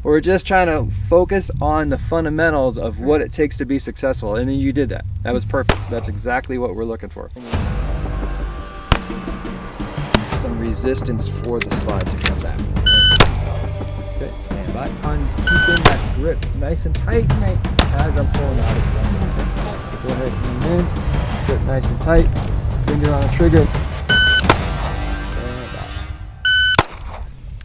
We're just trying to focus on the fundamentals of what it takes to be successful, and then you did that. That was perfect. That's exactly what we're looking for. Some resistance for the slide to come back. Okay, stand by. On keeping that grip nice and tight as I'm pulling out of the gun. Okay. Go ahead and lean in, grip nice and tight, finger on the trigger. Stand by.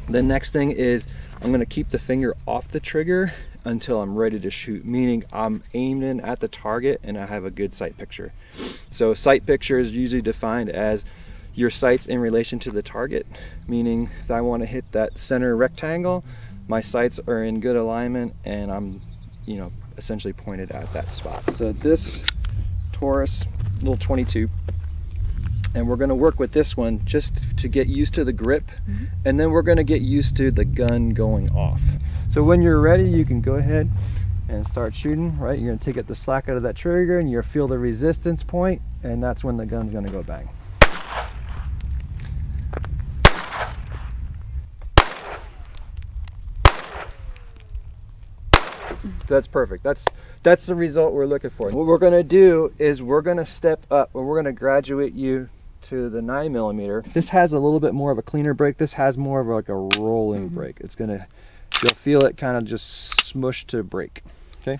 The next thing is I'm going to keep the finger off the trigger until I'm ready to shoot, meaning I'm aiming at the target and I have a good sight picture. So sight picture is usually defined as your sights in relation to the target, meaning if I want to hit that center rectangle, my sights are in good alignment and I'm, essentially pointed at that spot. So this Taurus little 22, and we're going to work with this one just to get used to the grip, and then we're going to get used to the gun going off. So when you're ready, you can go ahead and start shooting, right? You're going to take up the slack out of that trigger and you'll feel the resistance point, and that's when the gun's going to go bang. That's perfect. That's the result we're looking for. What we're going to do is we're going to step up, and we're going to graduate you to the 9mm. This has a little bit more of a cleaner break. This has more of like a rolling break. It's gonna, you'll feel it kind of just smush to break. Okay.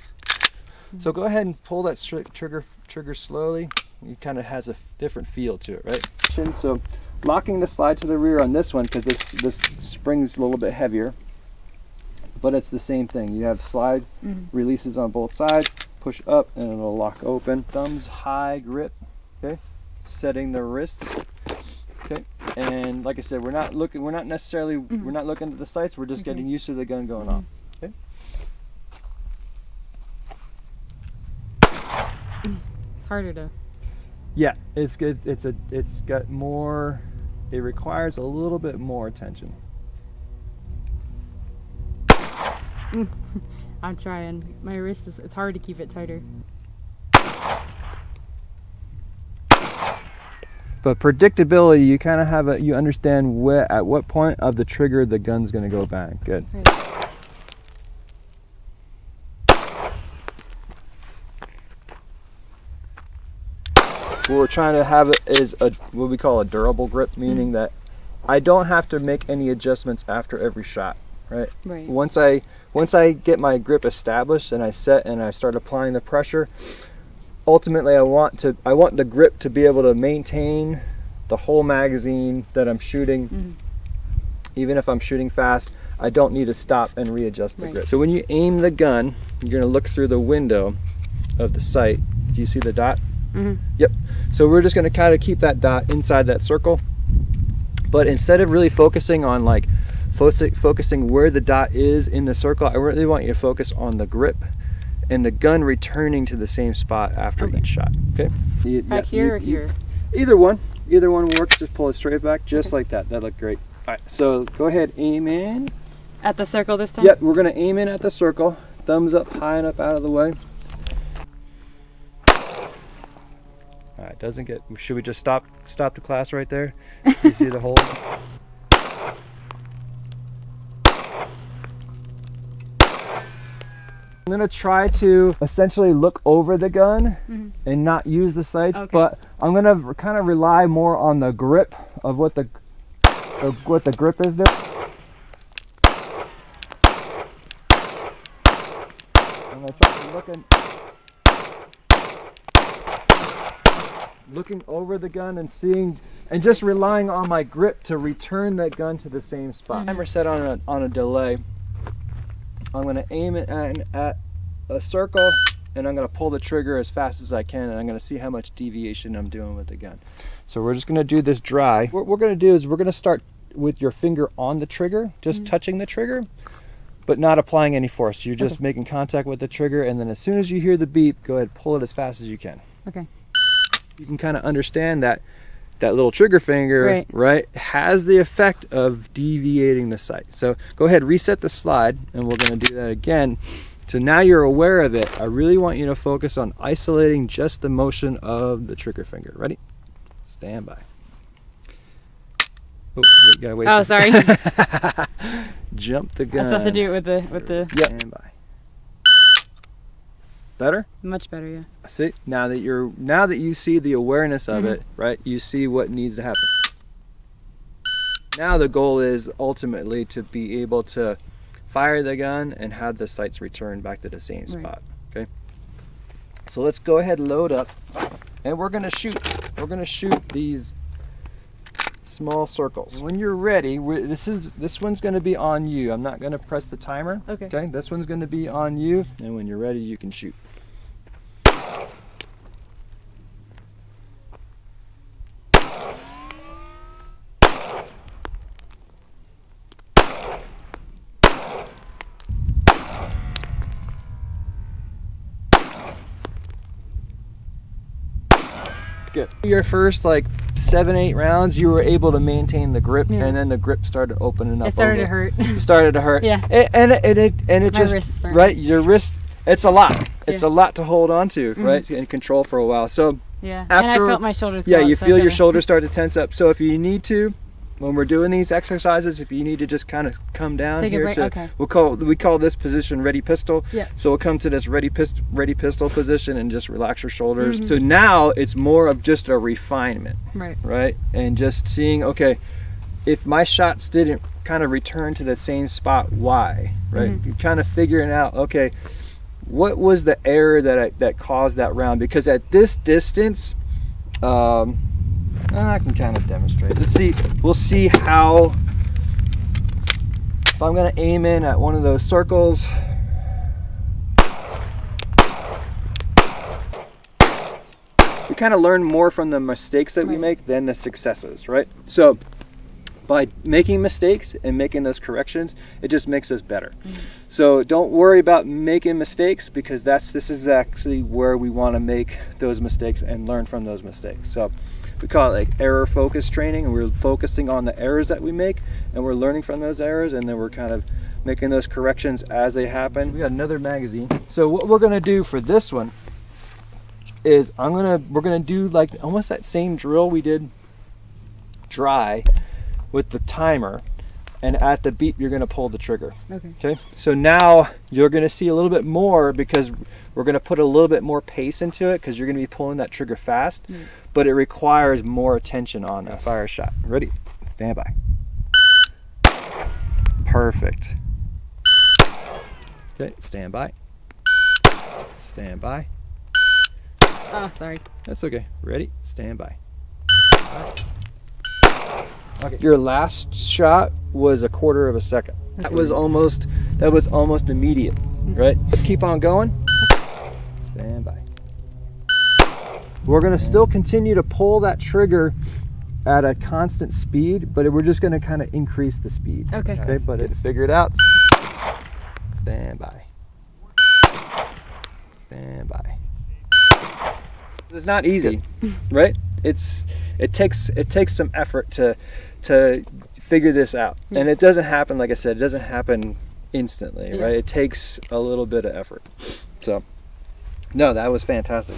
So go ahead and pull that trigger slowly. It kind of has a different feel to it, right? So locking the slide to the rear on this one, because this spring's a little bit heavier, but it's the same thing. You have slide releases on both sides, push up and it'll lock open. Thumbs high grip, okay? Setting the wrists, okay? And like I said, we're not looking at the sights, we're just getting used to the gun going off, okay? It's harder to... Yeah, it's good. It's got more, it requires a little bit more attention. I'm trying. My wrist it's hard to keep it tighter. But predictability, you kind of have you understand at what point of the trigger the gun's going to go bang. Good. Right. What we're trying to have is what we call a durable grip, meaning that I don't have to make any adjustments after every shot, right? Right. Once I get my grip established and I set and I start applying the pressure, ultimately I want the grip to be able to maintain the whole magazine that I'm shooting. Even if I'm shooting fast, I don't need to stop and readjust the grip. So when you aim the gun, you're going to look through the window of the sight. Do you see the dot? Yep. So we're just going to kind of keep that dot inside that circle, but instead of really focusing on like focusing where the dot is in the circle, I really want you to focus on the grip and the gun returning to the same spot after each shot. Okay. Back here or here? Either one works. Just pull it straight back, just like that. That looked great. All right. So go ahead, aim in. At the circle this time? Yep. We're gonna aim in at the circle. Thumbs up high enough out of the way. All right. Doesn't get. Should we just stop the class right there? Do you see the hole? I'm going to try to essentially look over the gun and not use the sights, but I'm going to kind of rely more on the grip of what the grip is there. I'm going to try looking over the gun and seeing, and just relying on my grip to return that gun to the same spot. Timer set on a delay. I'm going to aim it at a circle, and I'm going to pull the trigger as fast as I can, and I'm going to see how much deviation I'm doing with the gun. So we're just going to do this dry. What we're going to do is we're going to start with your finger on the trigger, just touching the trigger, but not applying any force. You're just making contact with the trigger, and then as soon as you hear the beep, go ahead, pull it as fast as you can. Okay. You can kind of understand that little trigger finger, right, has the effect of deviating the sight. So go ahead, reset the slide, and we're going to do that again. So now you're aware of it. I really want you to focus on isolating just the motion of the trigger finger. Ready? Stand by. Oh, wait, gotta wait. Oh, sorry. jump the gun. That's supposed to do it with the. Yep. Stand by. Better? Much better, yeah. See, now that you see the awareness of it, right? You see what needs to happen. Now the goal is ultimately to be able to fire the gun and have the sights return back to the same spot. Okay. So let's go ahead and load up, and we're gonna shoot. We're gonna shoot these small circles. When you're ready, this one's gonna be on you. I'm not gonna press the timer. Okay. Okay. This one's gonna be on you, and when you're ready, you can shoot. Good. Your first like 7-8 rounds, you were able to maintain the grip, and then the grip started opening up. It started to hurt. It started to hurt. Yeah. And it My just wrists are- right. Your wrist. It's a lot. It's Yeah. a lot to hold on to, right, and control for a while. So Yeah. after, And I felt my shoulders. yeah, go up, you so feel I your gotta- shoulders start to tense up. So if you need to, when we're doing these exercises, if you need to just kind of come down Take a here break, to, okay. we call this position ready pistol. Yeah. So we'll come to this ready pistol position and just relax your shoulders. So now it's more of just a refinement, Right. right? And just seeing, okay, if my shots didn't kind of return to the same spot, why, right? You're kind of figuring out, okay, what was the error that caused that round? Because at this distance, I can kind of demonstrate. Let's see. We'll see how. If I'm going to aim in at one of those circles. We kind of learn more from the mistakes that we make than the successes, right? So by making mistakes and making those corrections, it just makes us better. So don't worry about making mistakes, because this is actually where we want to make those mistakes and learn from those mistakes. So we call it like error focused training, and we're focusing on the errors that we make, and we're learning from those errors, and then we're kind of making those corrections as they happen. We got another magazine. So what we're gonna do for this one is we're gonna do like almost that same drill we did dry with the timer, and at the beep you're gonna pull the trigger. Okay. So now you're gonna see a little bit more, because we're gonna put a little bit more pace into it, because you're gonna be pulling that trigger fast, but it requires more attention on a fire shot. Ready? Stand by. Perfect. Okay, stand by. Stand by. Oh, sorry. That's okay. Ready? Stand by. Okay. Your last shot was a quarter of a second. That was almost immediate, right? Let's keep on going. Stand by. We're gonna still continue to pull that trigger at a constant speed, but we're just gonna kind of increase the speed. Okay. Okay, but figure it out. Stand by. Stand by. It's not easy, right? It takes some effort to figure this out, and it doesn't happen, like I said, it doesn't happen instantly, right? It takes a little bit of effort. So no, that was fantastic.